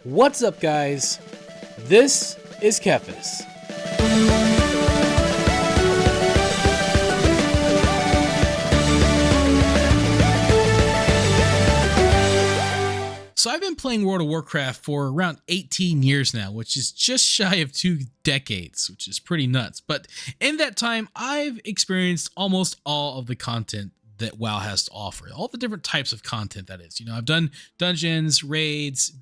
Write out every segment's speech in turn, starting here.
What's up, guys? This is TheKephas. So I've been playing World of Warcraft for around 18 years now, which is just shy of 2 decades, which is pretty nuts. But in that time, I've experienced almost all of the content that WoW has to offer, all the different types of content that is. I've done dungeons, raids,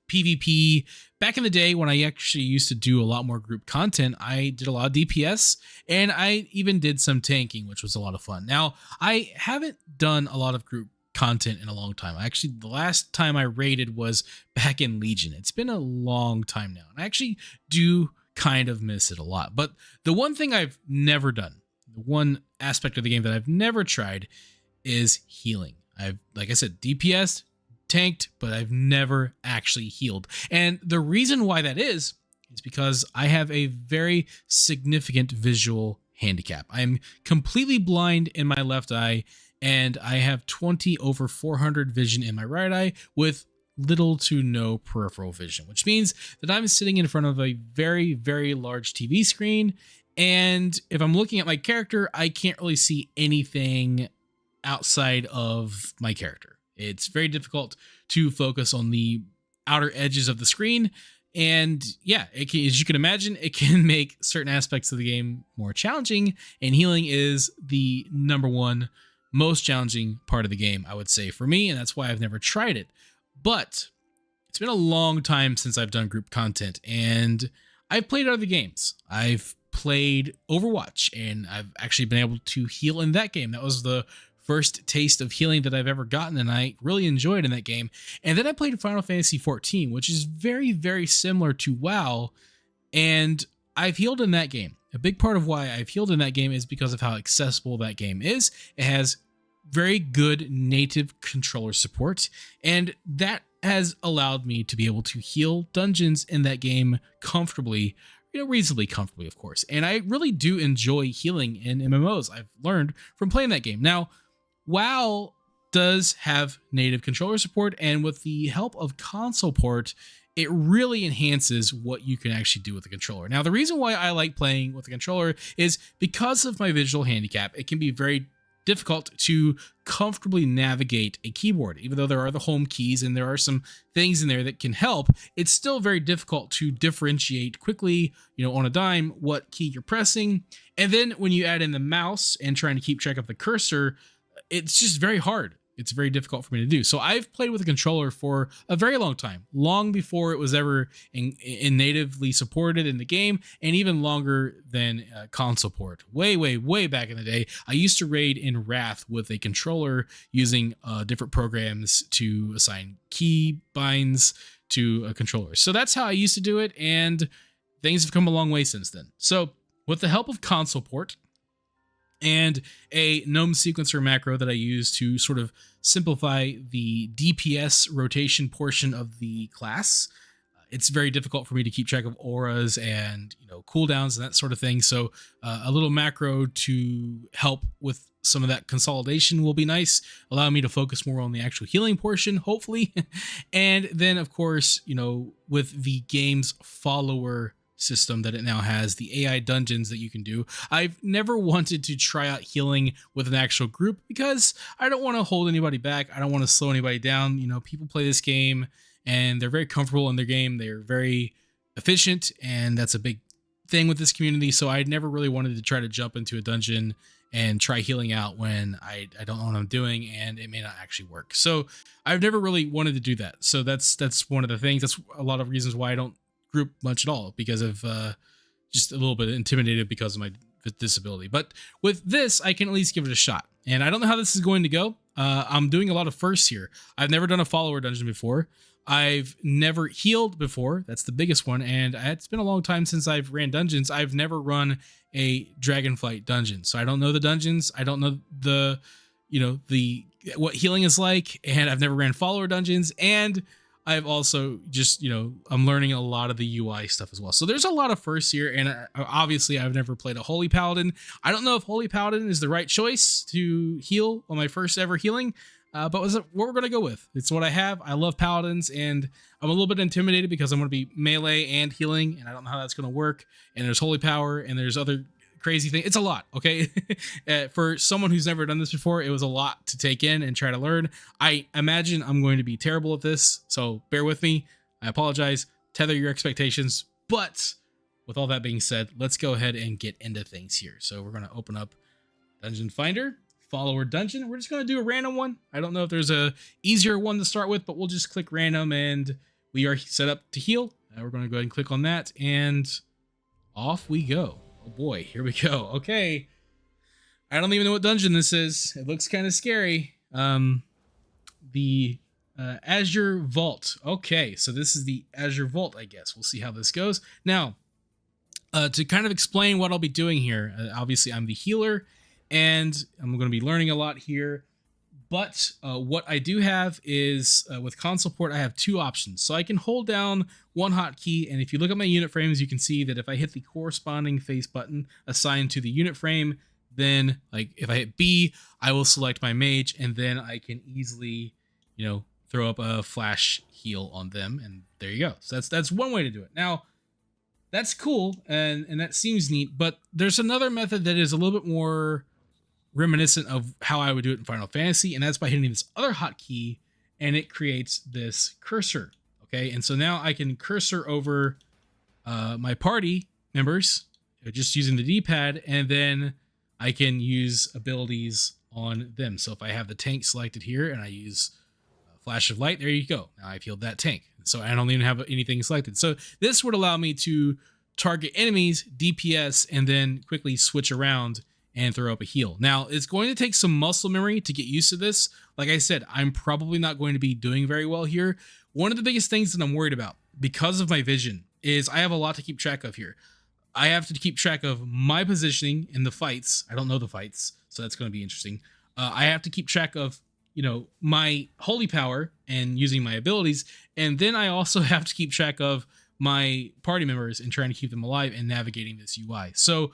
PvP. Back in the day when I actually used to do a lot more group content, I did a lot of DPS and I even did some tanking, which was a lot of fun. Now, I haven't done a lot of group content in a long time. Actually, the last time I raided was back in Legion. It's been a long time now, and I actually do kind of miss it a lot. But the one thing I've never done, the one aspect of the game that I've never tried is healing. Like I said, DPS, tanked, but I've never actually healed. And the reason why that is because I have a very significant visual handicap. I'm completely blind in my left eye, and I have 20/400 vision in my right eye with little to no peripheral vision, which means that I'm sitting in front of a very, very large TV screen. And if I'm looking at my character, I can't really see anything outside of my character. It's very difficult to focus on the outer edges of the screen. And yeah, as you can imagine, it can make certain aspects of the game more challenging. And healing is the number one most challenging part of the game, I would say, for me. And that's why I've never tried it. But it's been a long time since I've done group content. And I've played other games. I've played Overwatch, and I've actually been able to heal in that game. That was the first taste of healing that I've ever gotten, and I really enjoyed in that game. And then I played Final Fantasy XIV, which is very, very similar to WoW, and I've healed in that game. A big part of why I've healed in that game is because of how accessible that game is. It has very good native controller support, and that has allowed me to be able to heal dungeons in that game comfortably, reasonably comfortably, of course. And I really do enjoy healing in MMOs. I've learned from playing that game. Now, WoW does have native controller support, and with the help of console port, it really enhances what you can actually do with the controller. Now, the reason why I like playing with the controller is because of my visual handicap. It can be very difficult to comfortably navigate a keyboard. Even though there are the home keys and there are some things in there that can help, it's still very difficult to differentiate quickly, on a dime, what key you're pressing. And then when you add in the mouse and trying to keep track of the cursor, it's just very hard. It's very difficult for me to do. So I've played with a controller for a very long time, long before it was ever in natively supported in the game, and even longer than console port. Way, way, way back in the day, I used to raid in Wrath with a controller using different programs to assign key binds to a controller. So that's how I used to do it, and things have come a long way since then. So with the help of console port and a gnome sequencer macro that I use to sort of simplify the DPS rotation portion of the class, it's very difficult for me to keep track of auras and cooldowns and that sort of thing. So a little macro to help with some of that consolidation will be nice, allow me to focus more on the actual healing portion, hopefully. And then, of course, with the game's follower system that it now has, the AI dungeons that you can do, I've never wanted to try out healing with an actual group because I don't want to hold anybody back. I don't want to slow anybody down. People play this game and they're very comfortable in their game. They're very efficient, and that's a big thing with this community. So I never really wanted to try to jump into a dungeon and try healing out when I don't know what I'm doing and it may not actually work. So I've never really wanted to do that. So that's one of the things. That's a lot of reasons why I don't group much at all, because of just a little bit intimidated because of my disability. But with this, I can at least give it a shot. And I don't know how this is going to go. I'm doing a lot of firsts here. I've never done a follower dungeon before. I've never healed before. That's the biggest one. And it's been a long time since I've ran dungeons. I've never run a Dragonflight dungeon. So I don't know the dungeons. I don't know the what healing is like. And I've never ran follower dungeons. And I've also just, I'm learning a lot of the UI stuff as well. So there's a lot of firsts here. And obviously I've never played a Holy Paladin. I don't know if Holy Paladin is the right choice to heal on my first ever healing. but was what we're going to go with. It's what I have. I love paladins, and I'm a little bit intimidated because I'm going to be melee and healing, and I don't know how that's going to work. And there's holy power, and there's other crazy things. It's a lot, okay? For someone who's never done this before, it was a lot to take in and try to learn. I imagine I'm going to be terrible at this, so bear with me. I apologize. Tether your expectations. But with all that being said, let's go ahead and get into things here. So we're going to open up Dungeon Finder, follower dungeon. We're just going to do a random one. I don't know if there's a easier one to start with, but we'll just click random, and we are set up to heal. We're going to go ahead and click on that, and off we go. Oh boy, here we go. Okay. I don't even know what dungeon this is. It looks kind of scary. The Azure Vault. Okay, so this is the Azure Vault, I guess. We'll see how this goes. Now, to kind of explain what I'll be doing here, obviously I'm the healer, and I'm going to be learning a lot here. But what I do have is, with console port, I have two options. So I can hold down one hotkey, and if you look at my unit frames, you can see that if I hit the corresponding face button assigned to the unit frame, then like if I hit B, I will select my mage, and then I can easily, throw up a flash heal on them, and there you go. So that's one way to do it. Now, that's cool, and that seems neat, but there's another method that is a little bit more reminiscent of how I would do it in Final Fantasy, and that's by hitting this other hotkey, and it creates this cursor. Okay, and so now I can cursor over my party members just using the D-pad, and then I can use abilities on them. So if I have the tank selected here and I use Flash of Light, there you go. Now I've healed that tank. So I don't even have anything selected. So this would allow me to target enemies, DPS, and then quickly switch around and throw up a heal. Now, it's going to take some muscle memory to get used to this. Like I said, I'm probably not going to be doing very well here. One of the biggest things that I'm worried about, because of my vision, is I have a lot to keep track of here. I have to keep track of my positioning in the fights. I don't know the fights, so that's going to be interesting. I have to keep track of, my holy power and using my abilities. And then I also have to keep track of my party members and trying to keep them alive and navigating this UI. So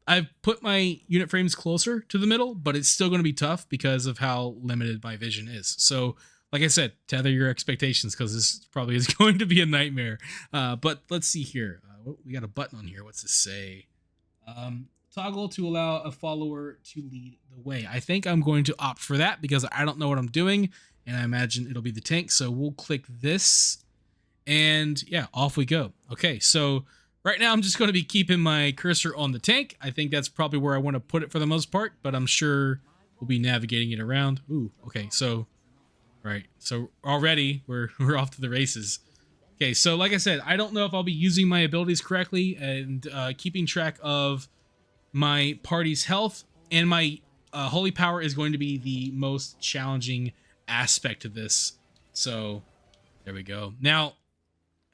I've put my unit frames closer to the middle, but it's still going to be tough because of how limited my vision is. So, like I said, tether your expectations because this probably is going to be a nightmare. But let's see here. We got a button on here. What's this say? Toggle to allow a follower to lead the way. I think I'm going to opt for that because I don't know what I'm doing, and I imagine it'll be the tank. So we'll click this, and yeah, off we go. Okay, so right now I'm just going to be keeping my cursor on the tank. I think that's probably where I want to put it for the most part, but I'm sure we'll be navigating it around. Ooh, okay, so right, so already we're off to the races. Okay, so like I said, I don't know if I'll be using my abilities correctly and keeping track of my party's health, and my holy power is going to be the most challenging aspect of this. So there we go. Now,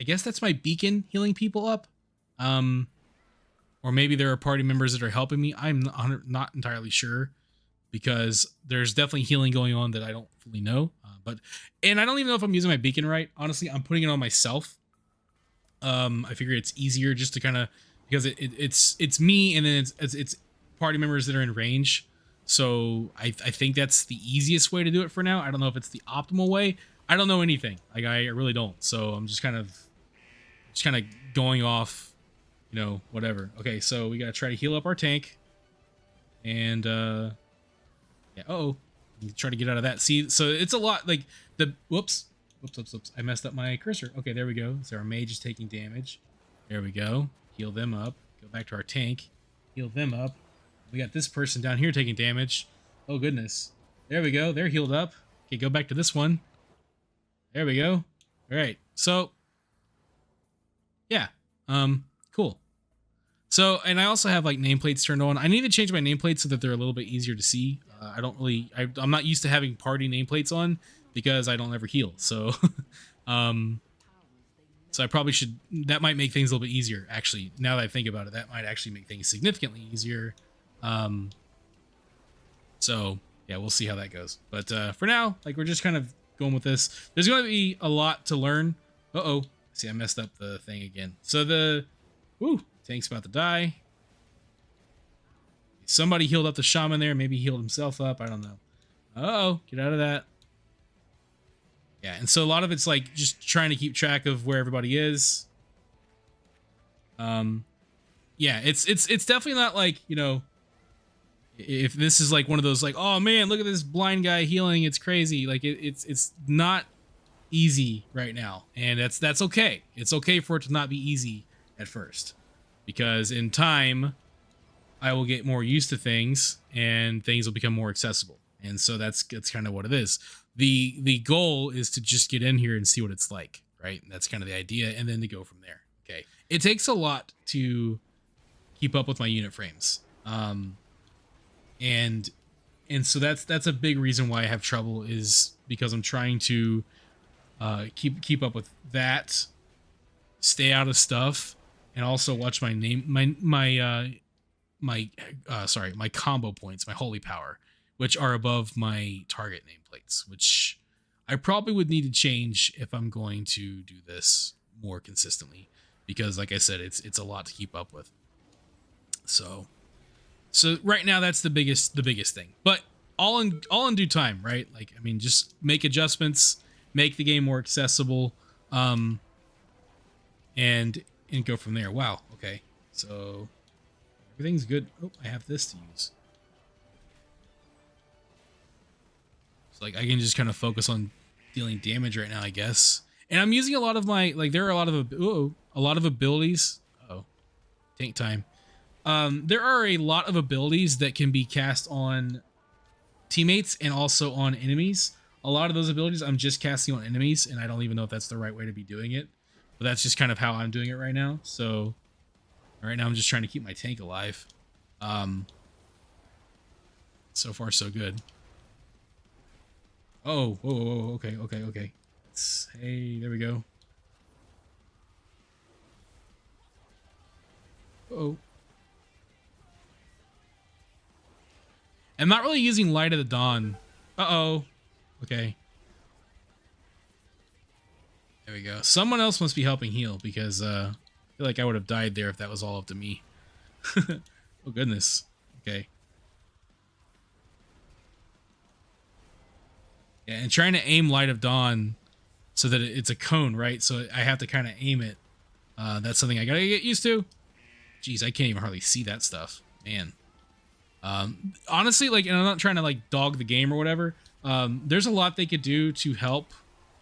I guess that's my beacon healing people up. Or maybe there are party members that are helping me. I'm not entirely sure because there's definitely healing going on that I don't fully know. And I don't even know if I'm using my beacon right. Honestly, I'm putting it on myself. I figure it's easier just to kind of, because it's me, and then it's party members that are in range. So I think that's the easiest way to do it for now. I don't know if it's the optimal way. I don't know anything. Like I really don't. So I'm just kind of going off, whatever. Okay, so we gotta try to heal up our tank, and yeah. Try to get out of that. See, so it's a lot. Like the whoops. I messed up my cursor. Okay, there we go. So our mage is taking damage. There we go. Heal them up. Go back to our tank. Heal them up. We got this person down here taking damage. Oh, goodness. There we go. They're healed up. Okay, go back to this one. There we go. All right. So, yeah. Cool. So, and I also have like nameplates turned on. I need to change my nameplates so that they're a little bit easier to see. I'm not used to having party nameplates on because I don't ever heal. So, so I probably should, that might make things a little bit easier. Actually, now that I think about it, that might actually make things significantly easier. So yeah, we'll see how that goes. But for now, like we're just kind of going with this. There's going to be a lot to learn. See, I messed up the thing again. So tank's about to die. Somebody healed up the shaman there. Maybe he healed himself up. I don't know. Get out of that. Yeah, and so a lot of it's like just trying to keep track of where everybody is. Yeah, it's definitely not like, you know, if this is like one of those like, oh man, look at this blind guy healing, it's crazy. Like it's not easy right now, and that's okay. It's okay for it to not be easy at first, because in time I will get more used to things and things will become more accessible. And so that's kind of what it is. The goal is to just get in here and see what it's like, right? And that's kind of the idea, and then to go from there. Okay. It takes a lot to keep up with my unit frames. And so that's a big reason why I have trouble, is because I'm trying to keep up with that, stay out of stuff, and also watch my my combo points, my holy power, which are above my target nameplates, which I probably would need to change if I'm going to do this more consistently, because like I said, it's a lot to keep up with. So right now that's the biggest thing, but all in due time, right? Like, I mean, just make adjustments, make the game more accessible, and go from there. Wow. Okay. So everything's good. Oh, I have this to use. So like I can just kind of focus on dealing damage right now, I guess. And I'm using a lot of my, like, there are a lot of abilities. Oh, tank time. There are a lot of abilities that can be cast on teammates and also on enemies. A lot of those abilities I'm just casting on enemies, and I don't even know if that's the right way to be doing it. But that's just kind of how I'm doing it right now. So right now I'm just trying to keep my tank alive. So far so good. Oh, whoa, okay. Hey, there we go. Uh-oh. I'm not really using Light of the Dawn. Uh-oh. Okay. There we go. Someone else must be helping heal, because I feel like I would have died there if that was all up to me. Oh, goodness. Okay. Yeah, and trying to aim Light of Dawn so that it's a cone, right? So I have to kind of aim it. That's something I gotta get used to. Jeez, I can't even hardly see that stuff. Man. Honestly, like, and I'm not trying to like dog the game or whatever. There's a lot they could do to help.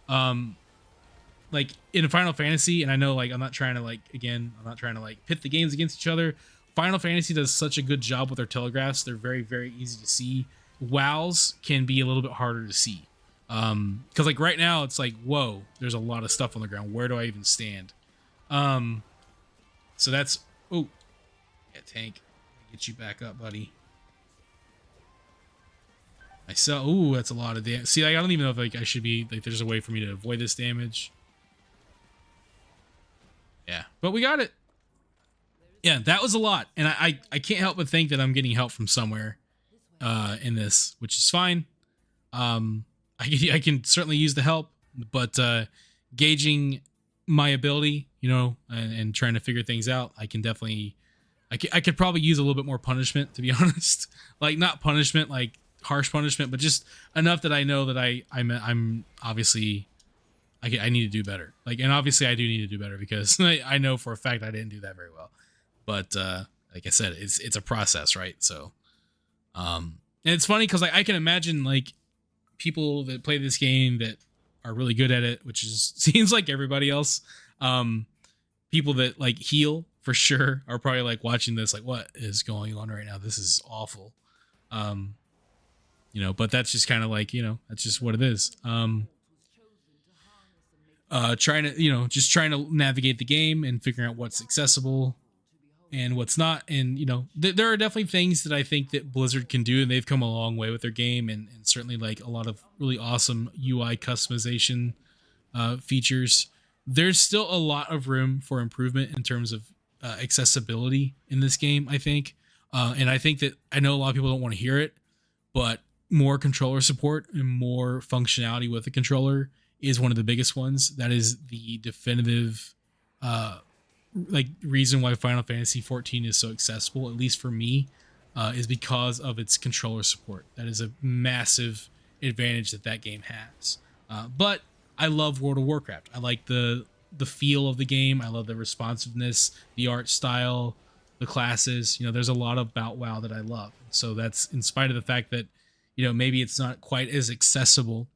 Like in Final Fantasy, and I know, like, I'm not trying to like pit the games against each other. Final Fantasy does such a good job with their telegraphs. They're very, very easy to see. WoWs can be a little bit harder to see. Because like right now it's like, whoa, there's a lot of stuff on the ground. Where do I even stand? So that's, oh, yeah, tank, get you back up, buddy. Ooh, that's a lot of damage. See, like, I don't even know if like I should be, like, there's a way for me to avoid this damage. Yeah, but we got it. Yeah, that was a lot, and I can't help but think that I'm getting help from somewhere in this, which is fine. I can certainly use the help, but gauging my ability, you know, and trying to figure things out, I can definitely, I could probably use a little bit more punishment, to be honest. Like, not punishment, like harsh punishment, but just enough that I know that I'm obviously, I need to do better. Like, and obviously I do need to do better, because I know for a fact I didn't do that very well. But like I said, it's a process, right? So, and it's funny because I can imagine like people that play this game that are really good at it, which is seems like everybody else. People that like heal for sure are probably like watching this, like, what is going on right now? This is awful. You know, but that's just kind of like, you know, that's just what it is. Trying to navigate the game and figuring out what's accessible and what's not. And, you know, there are definitely things that I think that Blizzard can do, and they've come a long way with their game, and certainly like a lot of really awesome UI customization features. There's still a lot of room for improvement in terms of accessibility in this game, I think. And I think that, I know a lot of people don't want to hear it, but more controller support and more functionality with the controller is one of the biggest ones. That is the definitive like reason why Final Fantasy 14 is so accessible, at least for me, is because of its controller support. That is a massive advantage that game has. But I love World of Warcraft. I like the feel of the game. I love the responsiveness, the art style, the classes. There's a lot about WoW that I love. So that's in spite of the fact that, maybe it's not quite as accessible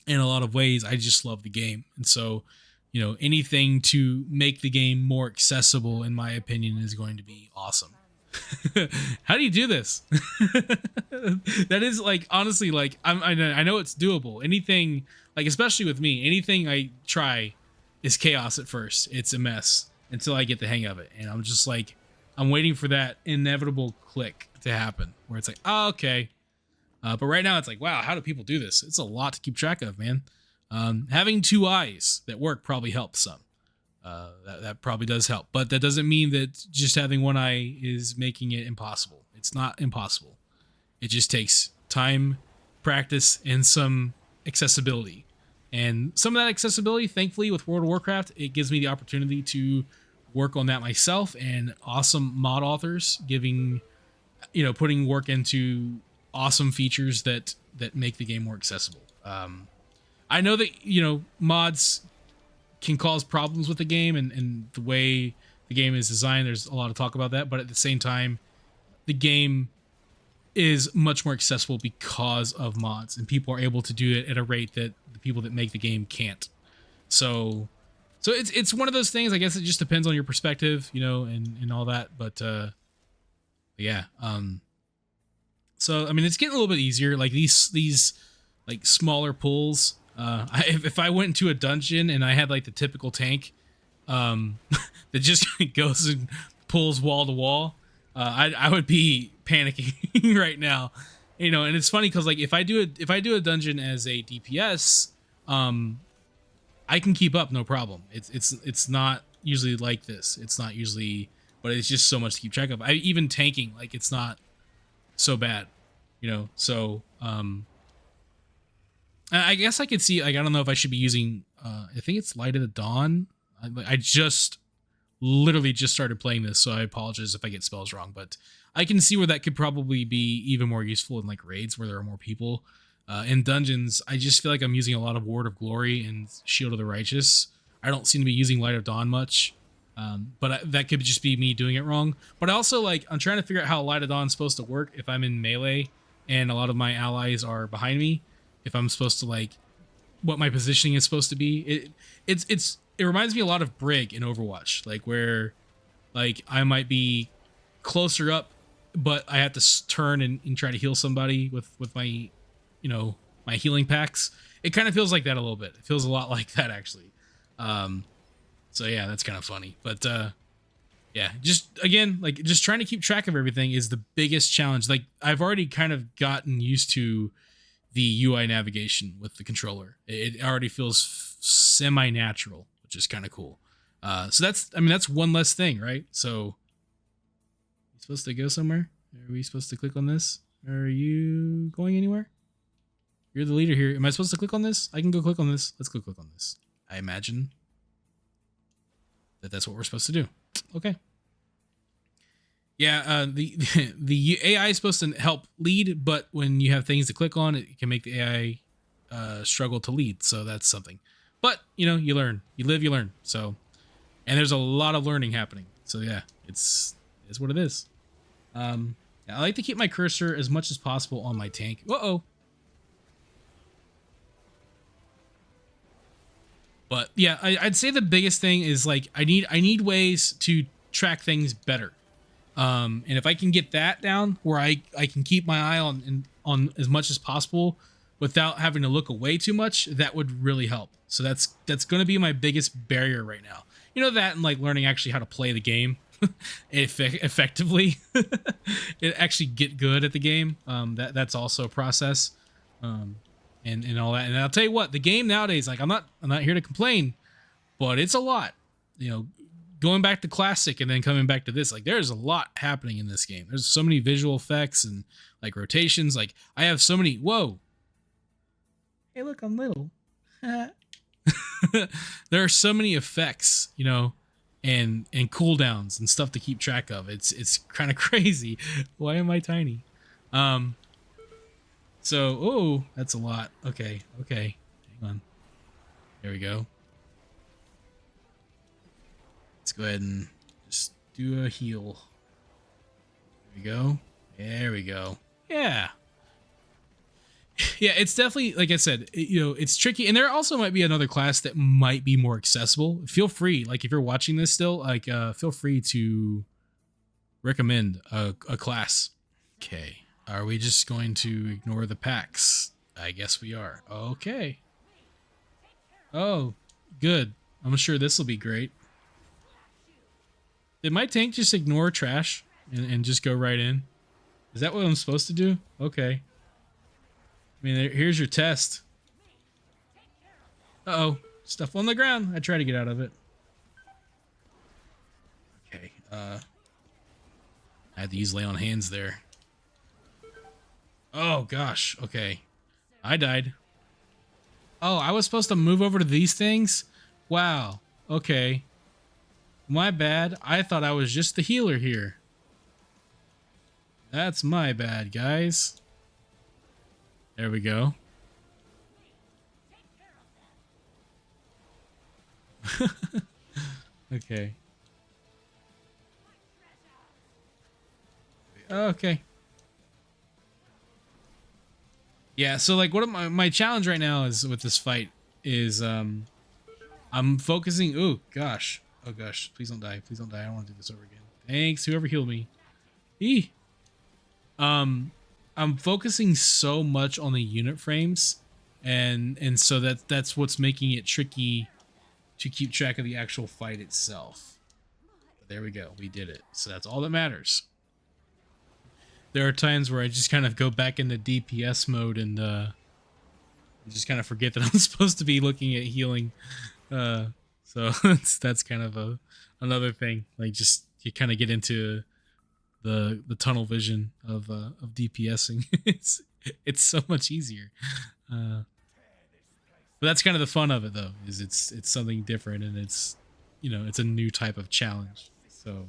in a lot of ways. I just love the game. And so, anything to make the game more accessible, in my opinion, is going to be awesome. How do you do this? That is like, honestly, like I know it's doable. Anything, like, especially with me, anything I try is chaos at first. It's a mess until I get the hang of it. And I'm just like, I'm waiting for that inevitable click to happen where it's like, oh, okay. But right now it's like, wow, how do people do this? It's a lot to keep track of, man. Having two eyes that work probably helps some. That probably does help, but that doesn't mean that just having one eye is making it impossible. It's not impossible. It just takes time, practice, and some accessibility. And some of that accessibility, thankfully, with World of Warcraft, it gives me the opportunity to work on that myself, and awesome mod authors putting work into awesome features that make the game more accessible. I know that, mods can cause problems with the game and the way the game is designed. There's a lot of talk about that, but at the same time, the game is much more accessible because of mods, and people are able to do it at a rate that the people that make the game can't. So it's one of those things. I guess it just depends on your perspective, and all that. But yeah. So I mean, it's getting a little bit easier. Like these like smaller pulls. If I went into a dungeon and I had like the typical tank that just goes and pulls wall to wall, I would be panicking right now, and it's funny because like if I do a dungeon as a DPS, I can keep up no problem. It's not usually like this. It's not usually, but it's just so much to keep track of. Even tanking, like, it's not so bad, so I guess I could see, like, I don't know if I should be using, I think it's Light of the Dawn. I just literally just started playing this, so I apologize if I get spells wrong, but I can see where that could probably be even more useful in like raids where there are more people. In dungeons, I just feel like I'm using a lot of Word of Glory and Shield of the Righteous. I don't seem to be using Light of Dawn much, but that could just be me doing it wrong. But also, like, I'm trying to figure out how Light of Dawn is supposed to work if I'm in melee and a lot of my allies are behind me. If I'm supposed to, like, what my positioning is supposed to be. It reminds me a lot of Brig in Overwatch, like where, like, I might be closer up, but I have to turn and try to heal somebody with my, my healing packs. It kind of feels like that a little bit. It feels a lot like that, actually. So yeah, that's kind of funny. But yeah, just again, like, just trying to keep track of everything is the biggest challenge. Like, I've already kind of gotten used to the UI navigation with the controller. It already feels semi-natural, which is kind of cool. So that's one less thing, right? So, you supposed to go somewhere? Are we supposed to click on this? Are you going anywhere? You're the leader here. Am I supposed to click on this? I can go click on this. Let's go click on this. I imagine that's what we're supposed to do. Okay. Yeah, the AI is supposed to help lead, but when you have things to click on, it can make the AI struggle to lead. So that's something. But, you learn. You live, you learn. So, and there's a lot of learning happening. So yeah, it's what it is. I like to keep my cursor as much as possible on my tank. Uh-oh. But yeah, I'd say the biggest thing is, like, I need ways to track things better. And if I can get that down where I can keep my eye on as much as possible without having to look away too much, that would really help. So that's going to be my biggest barrier right now. That, and like learning actually how to play the game effectively, it actually get good at the game. That's also a process. And all that. And I'll tell you what, the game nowadays, like, I'm not here to complain, but it's a lot, going back to classic and then coming back to this, like, there's a lot happening in this game. There's so many visual effects and like rotations. Like, I have so many, whoa. Hey, look, I'm little. There are so many effects, and cooldowns and stuff to keep track of. It's kind of crazy. Why am I tiny? So, oh, that's a lot. Okay. Hang on. There we go. Let's go ahead and just do a heal. There we go. There we go. Yeah. Yeah, it's definitely, like I said, it's tricky. And there also might be another class that might be more accessible. Feel free, like if you're watching this still, like feel free to recommend a class. Okay. Are we just going to ignore the packs? I guess we are. Okay. Oh, good. I'm sure this will be great. Did my tank just ignore trash and just go right in? Is that what I'm supposed to do? Okay. I mean, here's your test. Uh-oh. Stuff on the ground. I try to get out of it. Okay. I had to use lay on hands there. Oh, gosh. Okay. I died. Oh, I was supposed to move over to these things? Wow. Okay. My bad. I thought I was just the healer here. That's my bad, guys. There we go. Okay. Okay. Yeah, so like what my challenge right now is with this fight is I'm focusing. Oh gosh. Oh gosh. Please don't die. Please don't die. I don't want to do this over again. Thanks, whoever healed me. Eee. I'm focusing so much on the unit frames, and so that's what's making it tricky to keep track of the actual fight itself. But there we go. We did it. So that's all that matters. There are times where I just kind of go back into DPS mode and just kind of forget that I'm supposed to be looking at healing. So that's kind of another thing. Like just you kind of get into the tunnel vision of DPSing. it's so much easier. But that's kind of the fun of it, though. Is it's something different, and it's it's a new type of challenge. So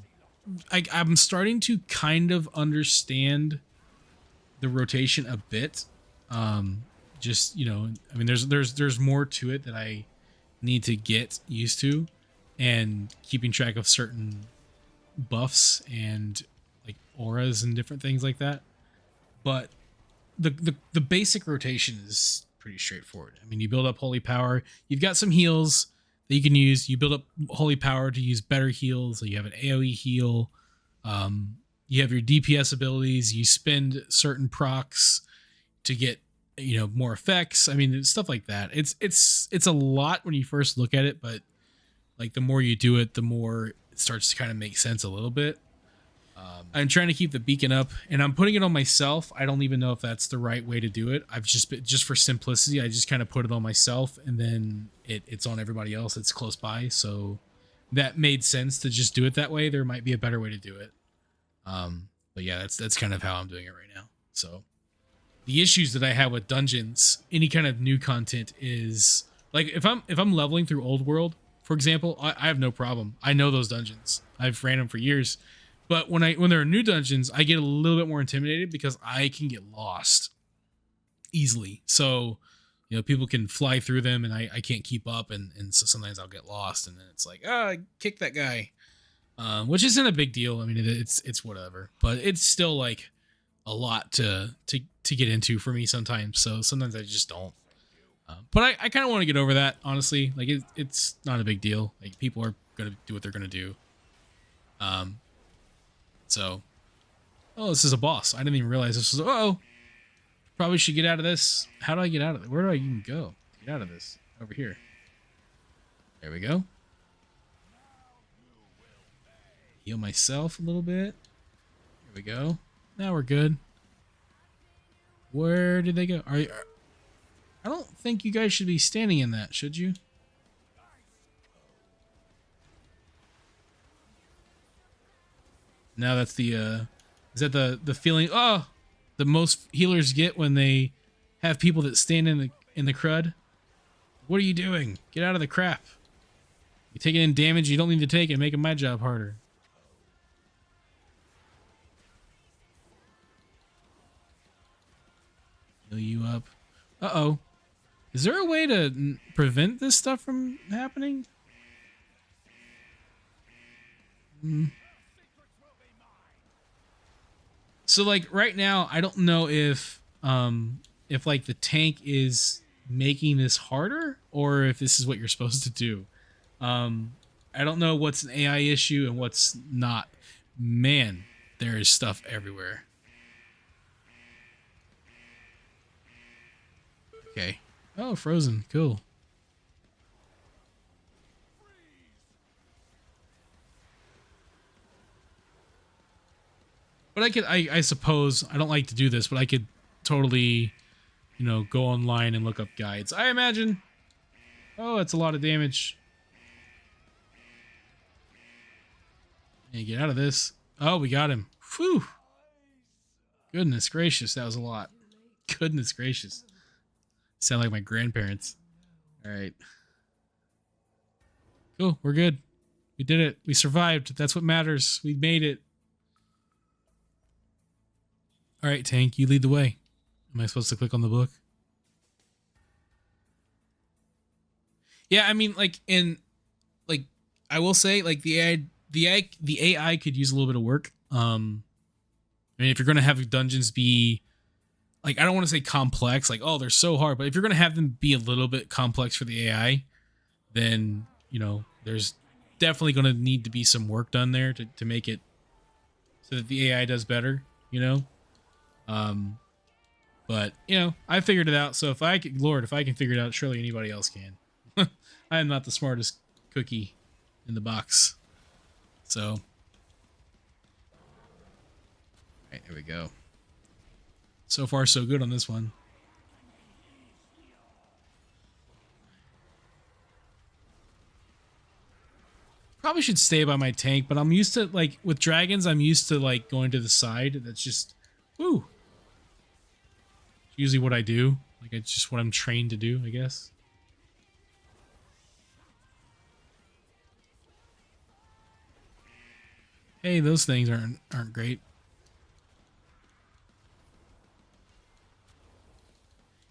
I'm starting to kind of understand the rotation a bit. Just I mean, there's more to it that I need to get used to, and keeping track of certain buffs and like auras and different things like that. But the basic rotation is pretty straightforward. I mean, you build up holy power, you've got some heals that you can use. You build up holy power to use better heals. So you have an AoE heal. You have your DPS abilities. You spend certain procs to get more effects. I mean, stuff like that. It's a lot when you first look at it, but like the more you do it, the more it starts to kind of make sense a little bit. I'm trying to keep the beacon up, and I'm putting it on myself. I don't even know if that's the right way to do it. I've just for simplicity, I just kind of put it on myself, and then it's on everybody else that's close by. So that made sense to just do it that way. There might be a better way to do it. But yeah, that's kind of how I'm doing it right now. So the issues that I have with dungeons, any kind of new content, is like if I'm leveling through Old World, for example, I have no problem. I know those dungeons. I've ran them for years. But when there are new dungeons, I get a little bit more intimidated because I can get lost easily. So, people can fly through them and I can't keep up. And so sometimes I'll get lost, and then it's like, kick that guy. Which isn't a big deal. I mean, it's whatever, but it's still like a lot to get into for me sometimes. So sometimes I just don't. But I kind of want to get over that, honestly. Like it's not a big deal. Like people are going to do what they're going to do. So, this is a boss. I didn't even realize this was, probably should get out of this. How do I get out of it? Where do I even go to get out of this? Over here. There we go. Heal myself a little bit. There we go. Now we're good. Where did they go? I don't think you guys should be standing in that, should you? Now that's the is that the feeling the most healers get when they have people that stand in the crud? What are you doing? Get out of the crap. You're taking in damage you don't need to take and making my job harder. Heal you up. Uh-oh. Is there a way to prevent this stuff from happening? So like right now, I don't know if like the tank is making this harder or if this is what you're supposed to do. I don't know what's an AI issue and what's not. Man, there is stuff everywhere. Okay. Oh, frozen. Cool. But I suppose, I don't like to do this, but I could totally, you know, go online and look up guides. I imagine. Oh, that's a lot of damage. And get out of this. Oh, we got him. Whew. Goodness gracious, that was a lot. Goodness gracious. Sound like my grandparents. All right. Cool, we're good. We did it. We survived. That's what matters. We made it. All right, tank, you lead the way. Am I supposed to click on the book? Yeah, I mean, like, I will say, like, the AI could use a little bit of work. I mean, if you're going to have dungeons be, like, I don't want to say complex, like, oh, they're so hard, but if you're going to have them be a little bit complex for the AI, then, you know, there's definitely going to need to be some work done there to make it so that the AI does better, you know? But, you know, I figured it out, so if I can, Lord, if I can figure it out, surely anybody else can. I am not the smartest cookie in the box. So, all right, there we go. So far, so good on this one. Probably should stay by my tank, but I'm used to, like, with dragons, I'm used to, like, going to the side. That's just, woo. Usually what I do. Like, it's just what I'm trained to do, I guess. Hey, those things aren't great.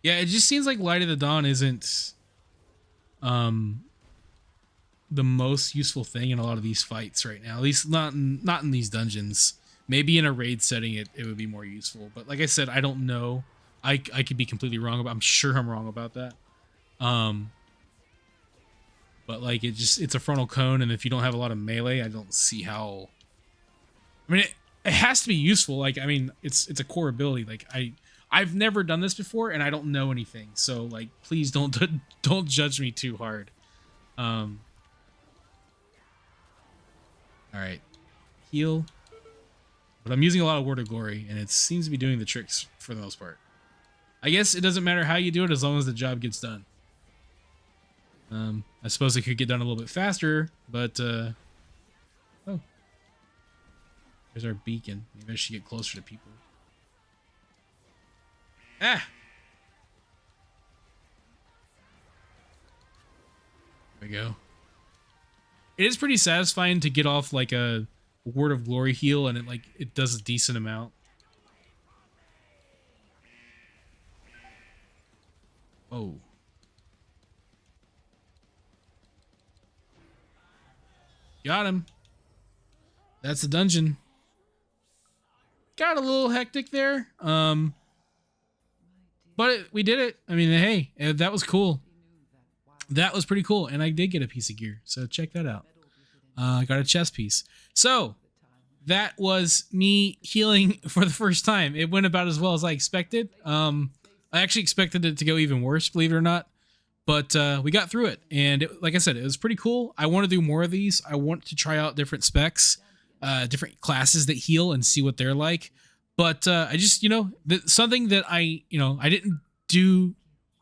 Yeah, it just seems like Light of the Dawn isn't the most useful thing in a lot of these fights right now. At least not in these dungeons. Maybe in a raid setting it would be more useful. But like I said, I don't know. I could be completely wrong about. I'm sure I'm wrong about that. But like it's a frontal cone, and if you don't have a lot of melee, I don't see how. I mean, it has to be useful. Like, I mean, it's a core ability. Like I've never done this before, and I don't know anything. So like, please don't judge me too hard. All right, heal. But I'm using a lot of Word of Glory, and it seems to be doing the tricks for the most part. I guess it doesn't matter how you do it as long as the job gets done. I suppose it could get done a little bit faster, but oh, there's our beacon. Maybe I should get closer to people. Ah! There we go. It is pretty satisfying to get off like a Word of Glory heal, and it does a decent amount. Oh. Got him. That's the dungeon. Got a little hectic there. But we did it. I mean, hey, that was cool. That was pretty cool, and I did get a piece of gear, so check that out. I got a chest piece. So that was me healing for the first time. It went about as well as I expected. I actually expected it to go even worse, believe it or not. But we got through it. And like I said, it was pretty cool. I want to do more of these. I want to try out different specs, different classes that heal and see what they're like. But I just, something that I didn't do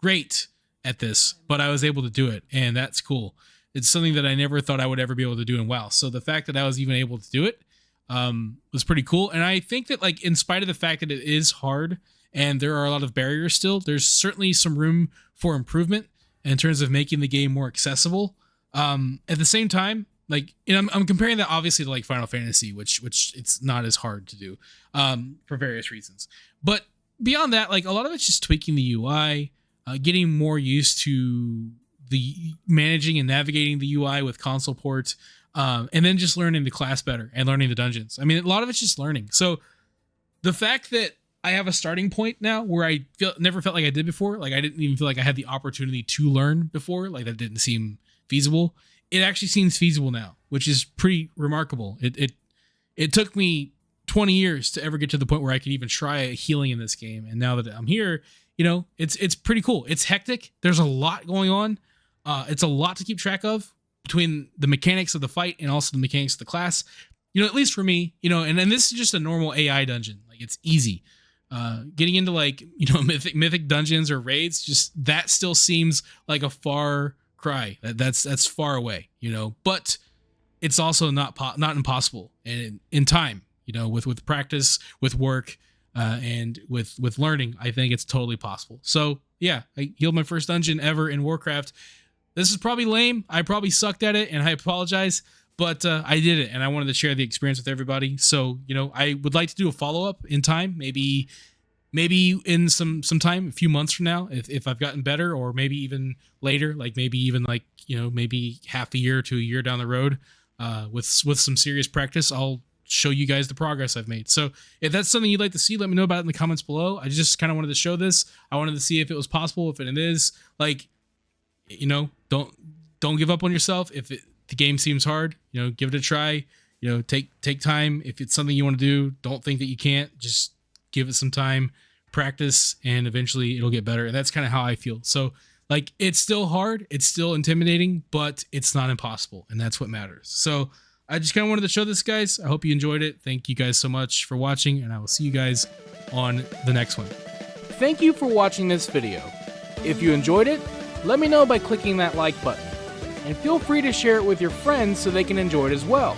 great at this, but I was able to do it. And that's cool. It's something that I never thought I would ever be able to do in WoW. So the fact that I was even able to do it was pretty cool. And I think that, like, in spite of the fact that it is hard and there are a lot of barriers still, there's certainly some room for improvement in terms of making the game more accessible. At the same time, like, I'm comparing that obviously to like Final Fantasy, which it's not as hard to do for various reasons. But beyond that, like, a lot of it's just tweaking the UI, getting more used to the managing and navigating the UI with console ports, and then just learning the class better and learning the dungeons. I mean, a lot of it's just learning. So the fact that I have a starting point now where I never felt like I did before, like I didn't even feel like I had the opportunity to learn before, like that didn't seem feasible. It actually seems feasible now, which is pretty remarkable. It took me 20 years to ever get to the point where I could even try healing in this game. And now that I'm here, it's pretty cool. It's hectic. There's a lot going on. It's a lot to keep track of between the mechanics of the fight and also the mechanics of the class. At least for me, and then this is just a normal AI dungeon. Like it's easy. Getting into like, mythic dungeons or raids, just that still seems like a far cry. That's far away, but it's also not impossible. And in time, with practice, with work, and with learning, I think it's totally possible. So yeah, I healed my first dungeon ever in Warcraft. This is probably lame. I probably sucked at it and I apologize, but I did it and I wanted to share the experience with everybody. So, I would like to do a follow-up in time, maybe in some time, a few months from now, if I've gotten better, or maybe even later, like maybe even like, maybe half a year to a year down the road, with some serious practice, I'll show you guys the progress I've made. So if that's something you'd like to see, let me know about it in the comments below. I just kind of wanted to show this. I wanted to see if it was possible. If it is, like, don't give up on yourself. If the game seems hard, give it a try. Take time. If it's something you want to do, don't think that you can't. Just give it some time, practice, and eventually it'll get better. And that's kind of how I feel. So like, it's still hard, it's still intimidating, but it's not impossible. And that's what matters. So I just kind of wanted to show this, guys. I hope you enjoyed it. Thank you guys so much for watching, and I will see you guys on the next one. Thank you for watching this video. If you enjoyed it, let me know by clicking that like button. And feel free to share it with your friends so they can enjoy it as well.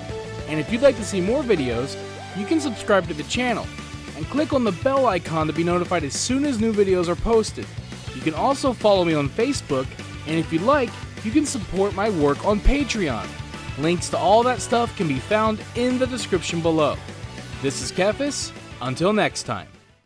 And if you'd like to see more videos, you can subscribe to the channel and click on the bell icon to be notified as soon as new videos are posted. You can also follow me on Facebook, and if you'd like, you can support my work on Patreon. Links to all that stuff can be found in the description below. This is TheKephas. Until next time.